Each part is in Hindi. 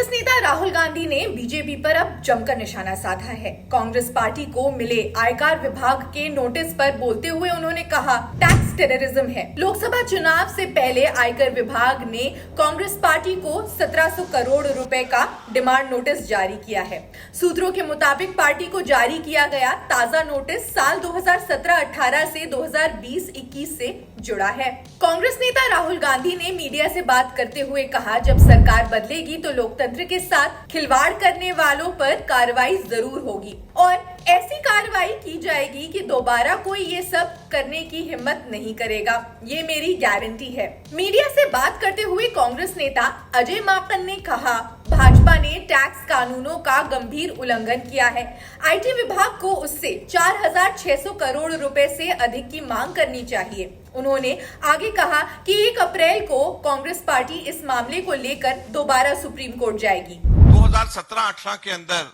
कांग्रेस नेता राहुल गांधी ने बीजेपी पर अब जमकर निशाना साधा है। कांग्रेस पार्टी को मिले आयकर विभाग के नोटिस पर बोलते हुए उन्होंने कहा, टैक्स टेररिज्म है। लोकसभा चुनाव से पहले आयकर विभाग ने कांग्रेस पार्टी को 1700 करोड़ रुपए का डिमांड नोटिस जारी किया है। सूत्रों के मुताबिक पार्टी को जारी किया गया ताजा नोटिस साल 2017-18 से 2020-21 से जुड़ा है। कांग्रेस नेता राहुल गांधी ने मीडिया से बात करते हुए कहा, जब सरकार बदलेगी तो लोकतंत्र के साथ खिलवाड़ करने वालों पर कार्रवाई जरूर होगी और ऐसी कार्रवाई की जाएगी कि दोबारा कोई ये सब करने की हिम्मत नहीं करेगा। ये मेरी गारंटी है। मीडिया से बात करते हुए कांग्रेस नेता अजय माकन ने कहा, भाजपा ने टैक्स कानूनों का गंभीर उल्लंघन किया है। आईटी विभाग को उससे 4600 करोड़ रुपए से अधिक की मांग करनी चाहिए। उन्होंने आगे कहा कि 1 अप्रैल को कांग्रेस पार्टी इस मामले को लेकर दोबारा सुप्रीम कोर्ट जाएगी। 2017-18 के अंदर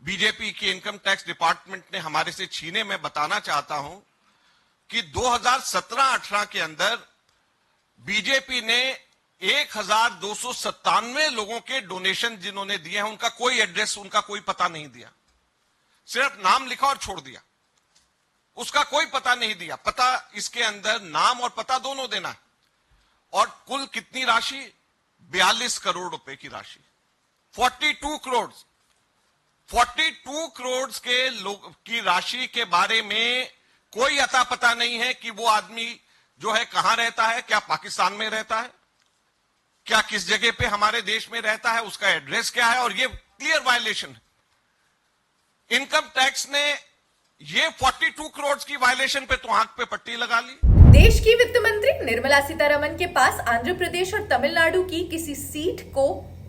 बीजेपी की इनकम टैक्स डिपार्टमेंट ने हमारे से छीने। मैं बताना चाहता हूं कि 2017-18 के अंदर बीजेपी ने 1297 लोगों के डोनेशन जिन्होंने दिए हैं, उनका कोई एड्रेस, उनका कोई पता नहीं दिया। सिर्फ नाम लिखा और छोड़ दिया, उसका कोई पता नहीं दिया। पता इसके अंदर नाम और पता दोनों देना है। और कुल कितनी राशि? 42 करोड़ रुपए की राशि। 42 करोड़ के लोग की राशि के बारे में कोई अता पता नहीं है कि वो आदमी जो है कहां रहता है, क्या पाकिस्तान में रहता है, क्या किस जगह पे हमारे देश में रहता है, उसका एड्रेस क्या है। और ये क्लियर वायलेशन है। इनकम टैक्स ने ये 42 करोड़ की वायलेशन पे तो आंख पे पट्टी लगा ली। देश की वित्त मंत्री निर्मला सीतारमण के पास आंध्र प्रदेश और तमिलनाडु की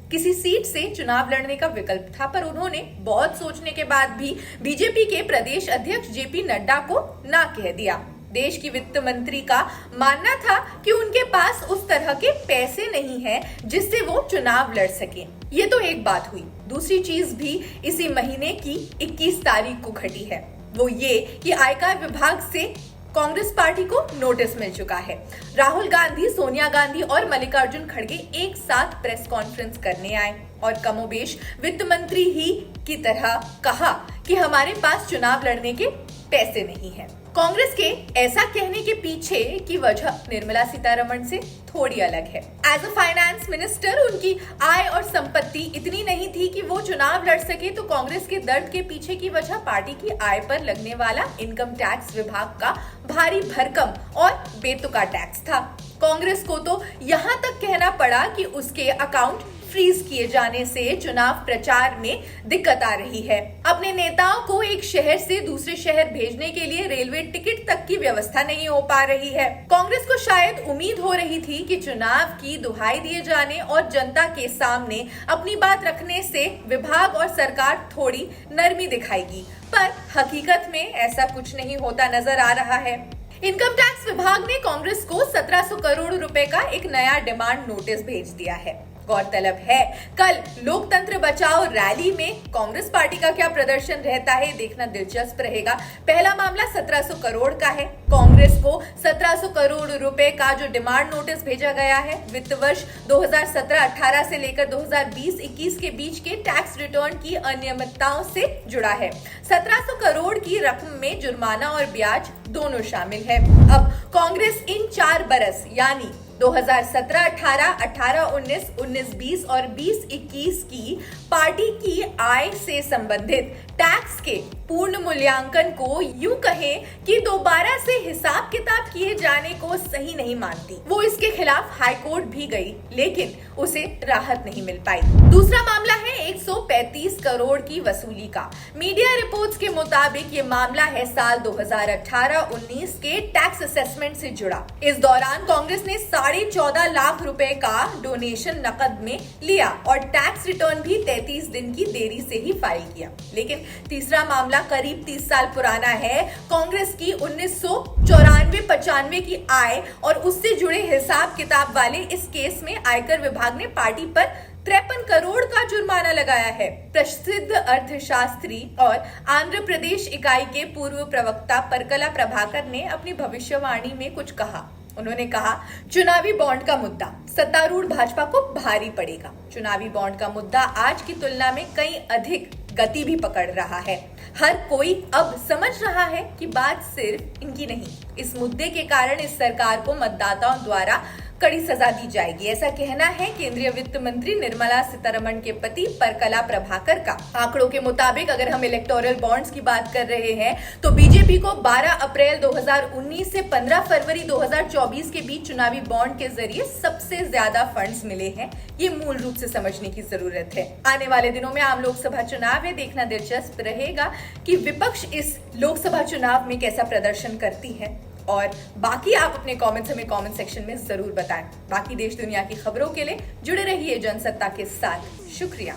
किसी सीट से चुनाव लड़ने का विकल्प था, पर उन्होंने बहुत सोचने के बाद भी बीजेपी के प्रदेश अध्यक्ष जेपी नड्डा को ना कह दिया। देश की वित्त मंत्री का मानना था कि उनके पास उस तरह के पैसे नहीं हैं जिससे वो चुनाव लड़ सके। ये तो एक बात हुई। दूसरी चीज भी इसी महीने की 21 तारीख को घटी है, वो ये कि आयकर विभाग से कांग्रेस पार्टी को नोटिस मिल चुका है। राहुल गांधी, सोनिया गांधी और मल्लिकार्जुन खड़गे एक साथ प्रेस कॉन्फ्रेंस करने आए और कमोबेश वित्त मंत्री ही की तरह कहा कि हमारे पास चुनाव लड़ने के पैसे नहीं हैं। कांग्रेस के ऐसा कहने के पीछे की वजह निर्मला सीतारमण से थोड़ी अलग है। एज अ फाइनेंस मिनिस्टर उनकी आय और संपत्ति इतनी नहीं थी कि वो चुनाव लड़ सके, तो कांग्रेस के दर्द के पीछे की वजह पार्टी की आय पर लगने वाला इनकम टैक्स विभाग का भारी भरकम और बेतुका टैक्स था। कांग्रेस को तो यहाँ तक कहना पड़ा कि उसके अकाउंट फ्रीज किए जाने से चुनाव प्रचार में दिक्कत आ रही है। अपने नेताओं को एक शहर से दूसरे शहर भेजने के लिए रेलवे टिकट तक की व्यवस्था नहीं हो पा रही है। कांग्रेस को शायद उम्मीद हो रही थी कि चुनाव की दुहाई दिए जाने और जनता के सामने अपनी बात रखने से विभाग और सरकार थोड़ी नरमी दिखाएगी, पर हकीकत में ऐसा कुछ नहीं होता नजर आ रहा है। इनकम टैक्स विभाग ने कांग्रेस को 1700 करोड़ रुपए का एक नया डिमांड नोटिस भेज दिया है। गौरतलब है, कल लोकतंत्र बचाओ रैली में कांग्रेस पार्टी का क्या प्रदर्शन रहता है, देखना दिलचस्प रहेगा। पहला मामला 1700 करोड़ का है। कांग्रेस को 1700 करोड़ रुपए का जो डिमांड नोटिस भेजा गया है, वित्त वर्ष 2017-18 से लेकर 2020-21 के बीच के टैक्स रिटर्न की अनियमितताओं से जुड़ा है। 1700 करोड़ की रकम में जुर्माना और ब्याज दोनों शामिल है। अब कांग्रेस इन 4 बरस यानी 2017-18, 18-19, 19-20 और 20-21 की पार्टी की आय से संबंधित टैक्स के पूर्ण मूल्यांकन को यूं कहें कि दोबारा से हिसाब किताब किए जाने को सही नहीं मानती। वो इसके खिलाफ हाई कोर्ट भी गई, लेकिन उसे राहत नहीं मिल पाई। दूसरा मामला है 135 करोड़ की वसूली का। मीडिया रिपोर्ट्स के मुताबिक ये मामला है साल 2018-19 के टैक्स असेसमेंट से जुड़ा। इस दौरान कांग्रेस ने 14.5 लाख रुपए का डोनेशन नकद में लिया और टैक्स रिटर्न भी 33 दिन की देरी से ही फाइल किया। लेकिन तीसरा मामला करीब 30 साल पुराना है। कांग्रेस की 1994-95 की आय और उससे जुड़े हिसाब किताब वाले इस केस में आयकर विभाग ने पार्टी पर 53 करोड़ का जुर्माना लगाया है। प्रसिद्ध अर्थशास्त्री और आंध्र प्रदेश इकाई के पूर्व प्रवक्ता परकला प्रभाकर ने अपनी भविष्यवाणी में कुछ कहा। उन्होंने कहा, चुनावी बॉन्ड का मुद्दा सत्तारूढ़ भाजपा को भारी पड़ेगा। चुनावी बॉन्ड का मुद्दा आज की तुलना में कहीं अधिक गति भी पकड़ रहा है। हर कोई अब समझ रहा है कि बात सिर्फ इनकी नहीं, इस मुद्दे के कारण इस सरकार को मतदाताओं द्वारा कड़ी सजा दी जाएगी। ऐसा कहना है केंद्रीय वित्त मंत्री निर्मला सीतारमण के पति परकला प्रभाकर का। आंकड़ों के मुताबिक अगर हम इलेक्टोरल बॉन्ड्स की बात कर रहे हैं तो बीजेपी को 12 अप्रैल 2019 से 15 फरवरी 2024 के बीच चुनावी बॉन्ड के जरिए सबसे ज्यादा फंड्स मिले हैं। ये मूल रूप से समझने की जरूरत है। आने वाले दिनों में आम लोकसभा चुनाव है, देखना दिलचस्प रहेगा कि विपक्ष इस लोकसभा चुनाव में कैसा प्रदर्शन करती है। और बाकी आप अपने कमेंट्स हमें कमेंट सेक्शन में जरूर बताएं। बाकी देश दुनिया की खबरों के लिए जुड़े रहिए जनसत्ता के साथ। शुक्रिया।